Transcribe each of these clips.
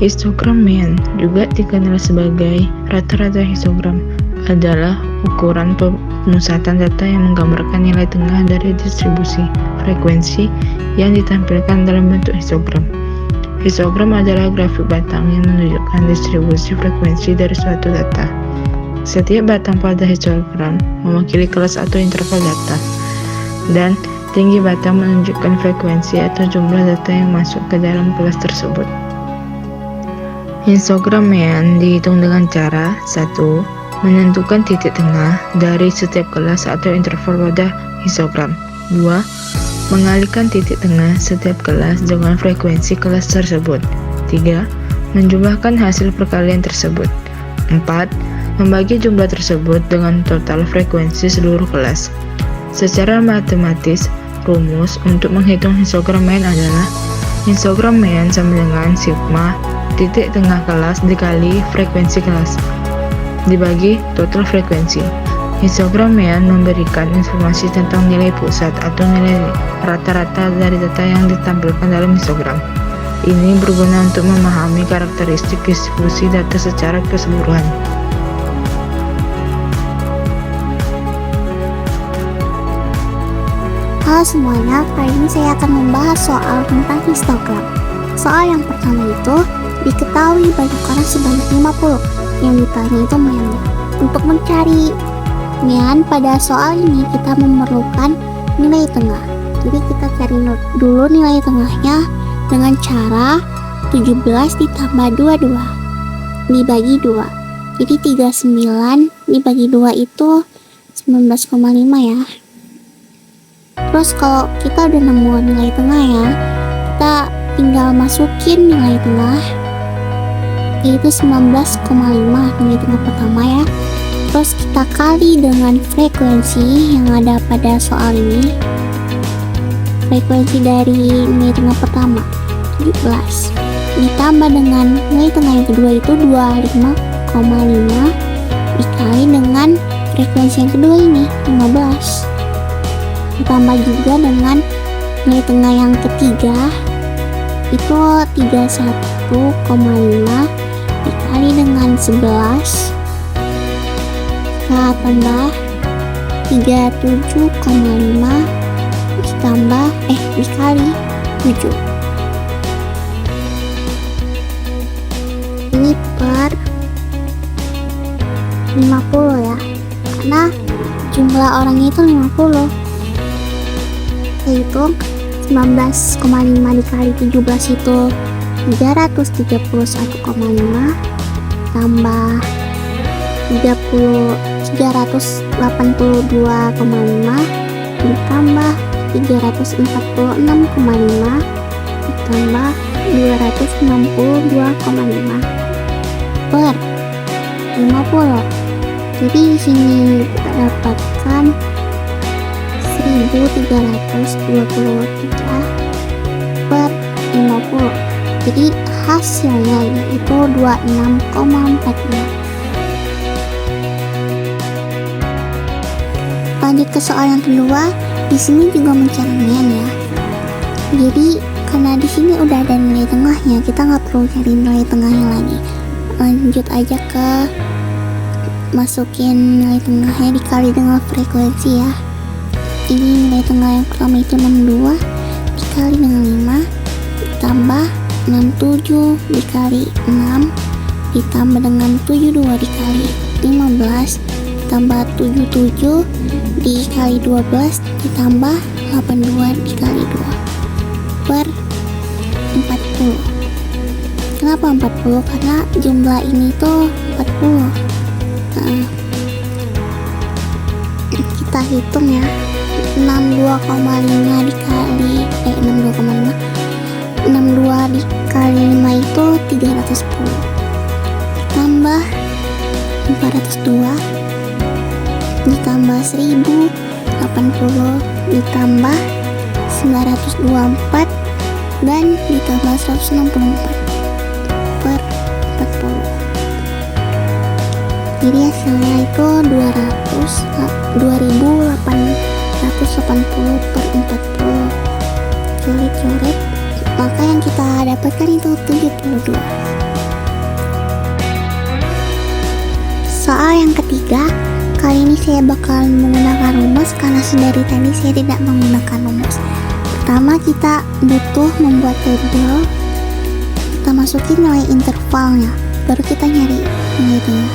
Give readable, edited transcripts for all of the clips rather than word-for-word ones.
Histogram mean, juga dikenal sebagai rata-rata histogram, adalah ukuran pemusatan data yang menggambarkan nilai tengah dari distribusi frekuensi yang ditampilkan dalam bentuk histogram. Histogram adalah grafik batang yang menunjukkan distribusi frekuensi dari suatu data. Setiap batang pada histogram mewakili kelas atau interval data, dan tinggi batang menunjukkan frekuensi atau jumlah data yang masuk ke dalam kelas tersebut. Histogram mean dihitung dengan cara 1. Menentukan titik tengah dari setiap kelas atau interval pada histogram. 2. Mengalihkan titik tengah setiap kelas dengan frekuensi kelas tersebut. 3. Menjumlahkan hasil perkalian tersebut. 4. Membagi jumlah tersebut dengan total frekuensi seluruh kelas. Secara matematis, rumus untuk menghitung histogram mean adalah histogram mean sama dengan sigma titik tengah kelas dikali frekuensi kelas dibagi total frekuensi. Histogram mean memberikan informasi tentang nilai pusat atau nilai rata-rata dari data yang ditampilkan dalam histogram. Ini berguna untuk memahami karakteristik distribusi data secara keseluruhan. Halo semuanya, kali ini saya akan membahas soal tentang histogram. Soal yang pertama itu, diketahui banyak orang sebanyak 50 yang ditanya itu mean. Untuk mencari mean pada soal ini kita memerlukan nilai tengah. Jadi kita cari dulu nilai tengahnya dengan cara 17 ditambah 22 dibagi 2. Jadi 39 dibagi 2 itu 19,5 ya. Terus kalau kita udah nemu nilai tengah ya, kita tinggal masukin nilai tengah, yaitu 19,5 nilai tengah pertama ya. Terus kita kali dengan frekuensi yang ada pada soal ini. Frekuensi dari nilai tengah pertama 17 ditambah dengan nilai tengah yang kedua itu 25,5 dikali dengan frekuensi yang kedua ini 15. Ditambah juga dengan nilai tengah yang ketiga itu 31,5 dikali dengan 11. Kita tambah 37,5 ditambah dikali 7. Ini per 50 ya, karena jumlah orangnya itu 50. Yaitu 19,5 dikali 17 itu 331,5 tambah 382,5 ditambah 346,5 ditambah 262,5 per 50. Jadi di sini kita dapatkan 1323 per 50. Jadi hasilnya itu 26,45. Lanjut ke soal yang kedua. Di sini juga mencari mean ya. Jadi karena di sini udah ada nilai tengahnya, kita nggak perlu cari nilai tengahnya lagi. Lanjut aja ke masukin nilai tengahnya dikali dengan frekuensi ya. Ini nilai tengah yang pertama itu 62 dikali dengan 5 ditambah 67 dikali 6 ditambah dengan 72 dikali 15 ditambah 77 dikali 12 ditambah 82 dikali 2 per 40. Kenapa 40? Karena jumlah ini tuh 40. Nah, kita hitung ya. 62,5 dikali 62 dikali 5 itu 310 ditambah 402 ditambah 1080 ditambah 924 dan ditambah 164 per 40. Jadi hasilnya itu 2880 per 40. Coret-coret, maka yang kita dapatkan itu 72. yang ketiga, kali ini saya bakal menggunakan rumus karena dari tadi saya tidak menggunakan rumus. Pertama, kita butuh membuat tabel. Kita masukin nilai intervalnya, baru kita nyari nilai tengah.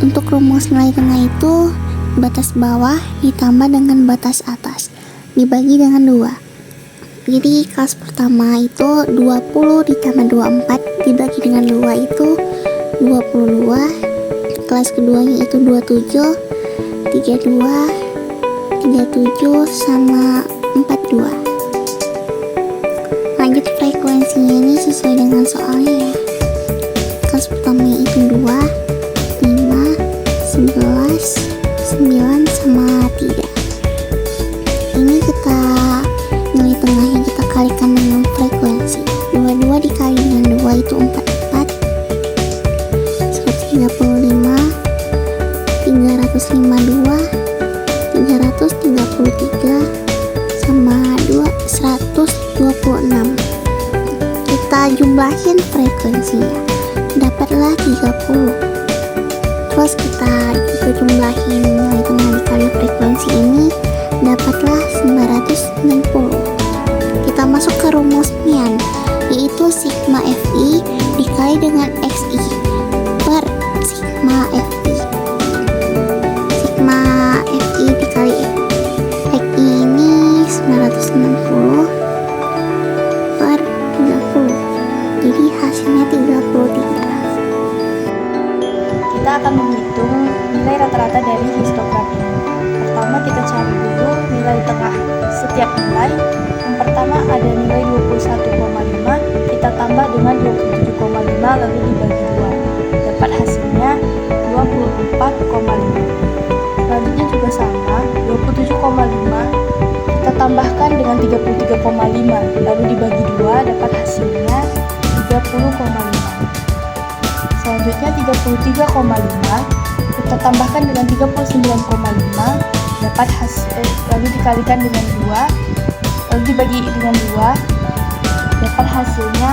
Untuk rumus nilai tengah itu batas bawah ditambah dengan batas atas dibagi dengan 2. Jadi kelas pertama itu 20 ditambah 24 dibagi dengan 2 itu 22. Kelas keduanya itu 27, 32, 37 sama 42. Lanjut frekuensinya ini sesuai dengan soalnya ya. Kelas pertama itu 2, 5, 11, 9 sama 3. Ini kita nilai tengahnya kita kalikan dengan frekuensi. 22 dikali dengan 2 itu 44, 135, 352, 333 sama 126. Kita jumlahin frekuensinya, dapatlah 30. Terus kita juga jumlahin nilai tengah dikali frekuensi ini, dapatlah 990. Kita masuk ke rumus Mian, yaitu sigma Fi dikali dengan Xi per sigma Fi. Sigma Fi dikali Xi ini 960 per 30. Jadi hasilnya 33. Kita akan menghitung nilai rata-rata dari histogram ini. Pertama kita cari dulu nilai tengah setiap nilai. Yang pertama ada nilai 21,5, kita tambah dengan 27,5 lalu dibagi 2. Dapat hasilnya 24,5. Selanjutnya juga sama, 27,5 kita tambahkan dengan 33,5 lalu dibagi 2, dapat hasilnya 30,5. Selanjutnya 33,5 kita tambahkan dengan 39,5, dapat hasil lalu dikalikan dengan 2 lalu dibagi dengan 2, dapat hasilnya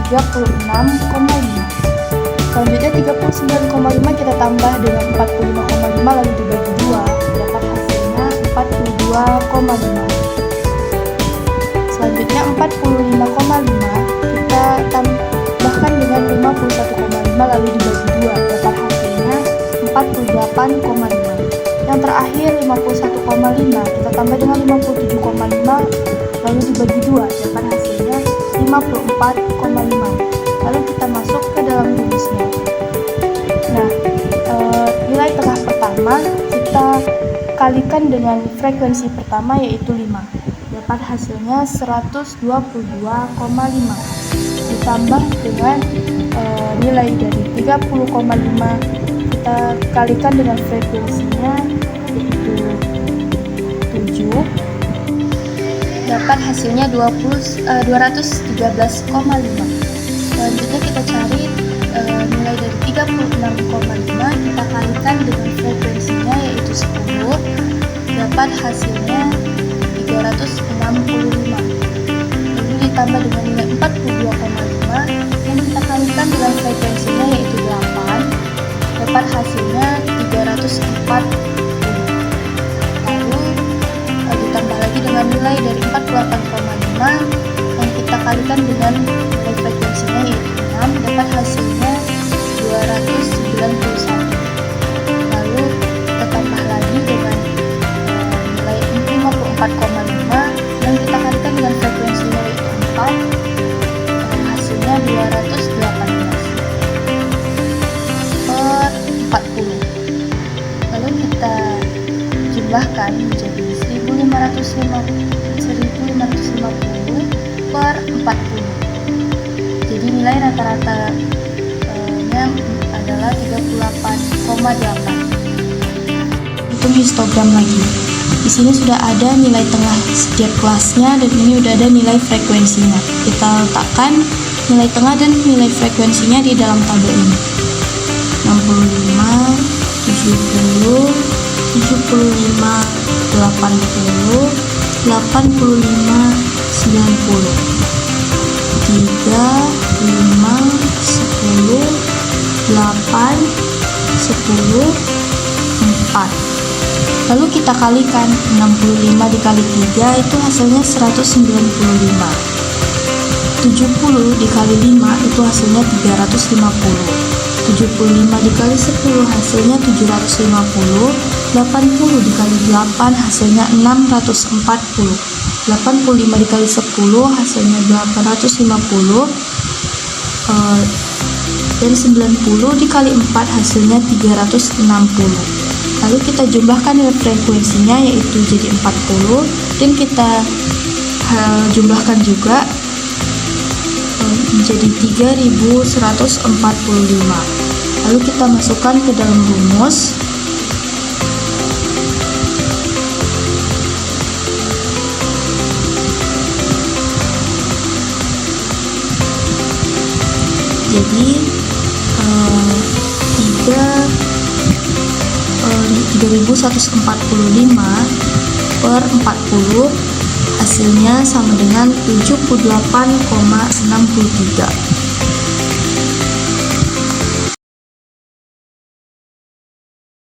36,5. Selanjutnya 39,5 kita tambah dengan 45,5 lalu dibagi 2, dapat hasilnya 42,5. Selanjutnya 45,5 kita tambahkan dengan 51,5 lalu dibagi 2, dapat hasilnya 48,5. Yang terakhir 51,5 kita tambah dengan 57,5 lalu dibagi 2, dapat hasilnya 54,5. Lalu kita masuk ke dalam rumusnya. Nah, nilai tengah pertama kita kalikan dengan frekuensi pertama yaitu 5. Dapat hasilnya 122,5. Ditambah dengan nilai dari 30,5 kita kalikan dengan frekuensinya yaitu 7, dapat hasilnya 213,5. Selanjutnya kita cari nilai dari 36,5 kita kalikan dengan frekuensinya yaitu 10, dapat hasilnya 365. Lalu ditambah dengan nilai 42,5 yang kita kalikan dengan frekuensinya yaitu 8, dapat hasilnya 340. Lalu ditambah lagi dengan nilai dari 48,5 yang kita kalikan dengan nilai frekuensinya yaitu 6, dapat hasilnya 291. Lalu kita tambah lagi dengan nilai 54,5 yang kita kalikan dengan frekuensinya yaitu 4, hasilnya 218 per 40. Lalu kita jumlahkan menjadi 1550 per 40. Jadi nilai rata-ratanya adalah 38,8. Hitung histogram lagi. Di sini sudah ada nilai tengah setiap kelasnya dan ini sudah ada nilai frekuensinya. Kita letakkan nilai tengah dan nilai frekuensinya di dalam tabel ini. 65, 70, 75, 80, 85, 90, 3, 5, 10, 8, 10, Lalu kita kalikan, 65 dikali 3 itu hasilnya 195. 70 dikali 5 itu hasilnya 350. 75 dikali 10 hasilnya 750. 80 dikali 8 hasilnya 640. 85 dikali 10 hasilnya 850. Dan 90 dikali 4 hasilnya 360. Lalu kita jumlahkan nilai frekuensinya, yaitu jadi 40, dan kita jumlahkan juga menjadi 3145. Lalu kita masukkan ke dalam rumus. Jadi 3145 per 40 hasilnya sama dengan 78,63.